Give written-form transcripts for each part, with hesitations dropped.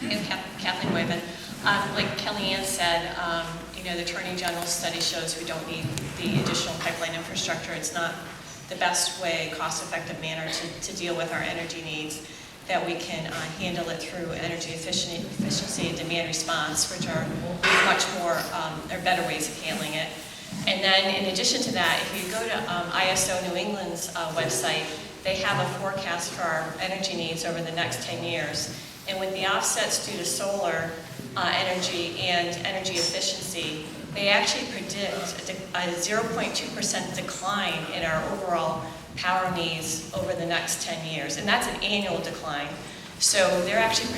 And Kathleen Boivin. Like Kellyanne said, the Attorney General's study shows we don't need the additional pipeline infrastructure. It's not the best way, cost-effective manner to deal with our energy needs, that we can handle it through energy efficiency and demand response, which are much more, are better ways of handling it. And then in addition to that, if you go to ISO New England's website, they have a forecast for our energy needs over the next 10 years. And with the offsets due to solar energy and energy efficiency, they actually predict a 0.2% decline in our overall power needs over the next 10 years. And that's an annual decline. So they're actually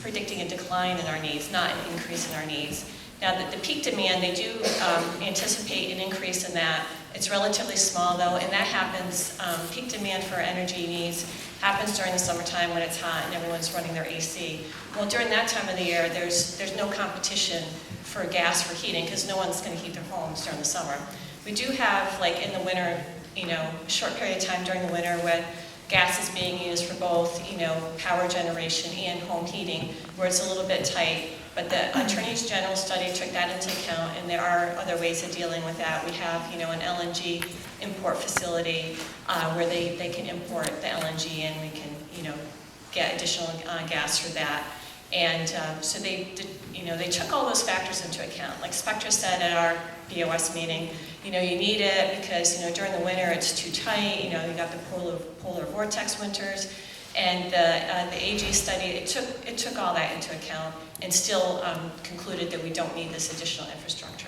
predicting a decline in our needs, not an increase in our needs. Now, the peak demand, they do anticipate an increase in that. It's relatively small, though, and that happens, peak demand for energy needs happens during the summertime when it's hot and everyone's running their AC. Well, during that time of the year, there's no competition for gas for heating because no one's going to heat their homes during the summer. We do have, like in the winter, a short period of time during the winter when gas is being used for both, power generation and home heating, where it's a little bit tight. But the Attorney General's study took that into account, and there are other ways of dealing with that. We have, an LNG import facility where they can import the LNG, and we can, get additional gas for that. And so they took all those factors into account. Like Spectra said at our BOS meeting, you need it because, during the winter it's too tight. You got the polar vortex winters. And the AG study, it took all that into account and still concluded that we don't need this additional infrastructure.